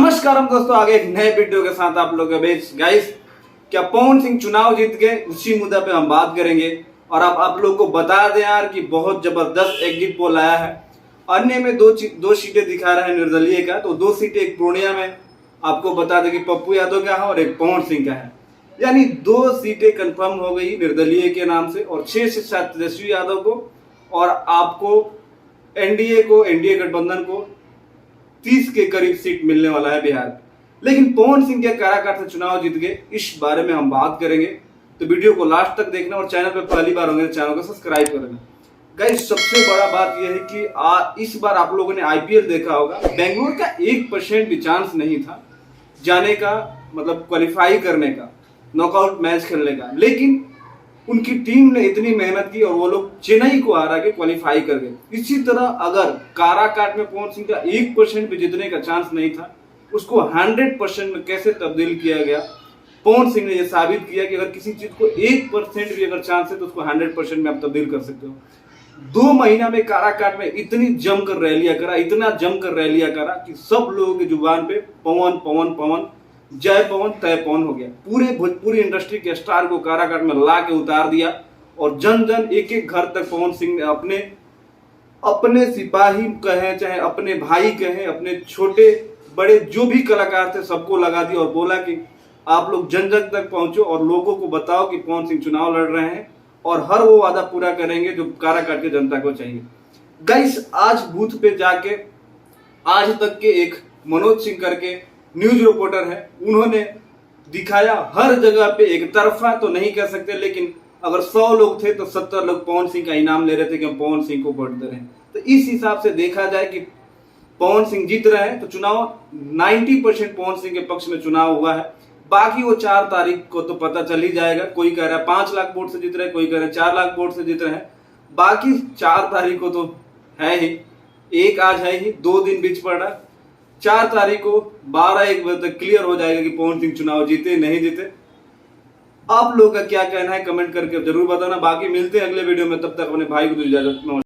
नमस्कार हम दोस्तों, आगे एक नए वीडियो के साथ आप लोगों के बीच। गाइस, क्या पवन सिंह चुनाव जीत गए? उसी मुद्दा पे हम बात करेंगे। और अब आप लोगों को बता दें यार कि बहुत जबरदस्त एग्जिट पोल आया है। अन्य में दो सीटें दिखा रहा है निर्दलीय का, तो 2 सीटें एक पूर्णिया में आपको बता दें कि पप्पू यादव का है और एक पवन सिंह का है। यानी 2 सीटें कंफर्म हो गई निर्दलीय के नाम से, और 6 से 7 तेजस्वी यादव को, और आपको एनडीए गठबंधन को 30 के करीब सीट मिलने वाला है बिहार में। लेकिन पवन सिंह के काराकाट से चुनाव जीत गए, इस बारे में हम बात करेंगे। तो वीडियो को लास्ट तक देखना, और चैनल पे पहली बार होंगे तो चैनल को सब्सक्राइब कर लेना। गाइस, सबसे बड़ा बात यह है कि इस बार आप लोगों ने आईपीएल देखा होगा। बेंगलोर का 1% भी चांस नहीं था जाने का, मतलब क्वालिफाई करने का, नॉकआउट मैच खेलने का। लेकिन उनकी टीम ने इतनी मेहनत की और वो लोग चेन्नई को हरा के क्वालिफाई कर गए। इसी तरह अगर काराकाट में पवन सिंह का 1% भी जीतने का चांस नहीं था, उसको 100% में कैसे तब्दील किया गया। पवन सिंह ने यह साबित किया कि अगर किसी चीज को 1% भी अगर चांस है तो उसको 100% में आप तब्दील कर सकते हो। 2 महीना में काराकाट में इतनी जमकर रैलियां करा, इतना जमकर रैलियां करा कि सब लोगों की जुबान पे पवन पवन पवन, जय पवन तय पवन हो गया। पूरे भोजपुरी इंडस्ट्री के स्टार को काराकाट में ला के उतार दिया, और जन जन एक एक घर तक पवन सिंह ने अपने सिपाही कहें, चाहे अपने भाई कहें, अपने छोटे बड़े जो भी कलाकार थे, सबको लगा दिया और बोला कि आप लोग जन जन तक पहुंचो और लोगों को बताओ कि पवन सिंह चुनाव लड़ रहे हैं और हर वो वादा पूरा करेंगे जो काराकाट की जनता को चाहिए। गाइस, आज बूथ पे जाके आज तक के एक मनोज सिंह करके न्यूज रिपोर्टर है, उन्होंने दिखाया हर जगह पे एक तरफा तो नहीं कह सकते, लेकिन अगर 100 लोग थे तो 70 लोग पवन सिंह का इनाम ले रहे थे कि हम पवन सिंह को वोट दे रहे हैं। तो इस हिसाब से देखा जाए कि पवन सिंह जीत रहे हैं, तो चुनाव 90% पवन सिंह के पक्ष में चुनाव हुआ है। बाकी वो 4 तारीख को तो पता चल ही जाएगा। कोई कह रहा है 5 लाख वोट से जीत रहे हैं, कोई कह रहा है 4 लाख वोट से जीत रहे हैं। बाकी 4 तारीख को तो है ही, एक आज है ही, 2 दिन बीच पड़ रहा है। 4 तारीख को 12-1 बजे तक क्लियर हो जाएगा कि पवन सिंह चुनाव जीते नहीं जीते। आप लोगों का क्या कहना है कमेंट करके जरूर बताना। बाकी मिलते हैं अगले वीडियो में, तब तक अपने भाई को दो इजाजत।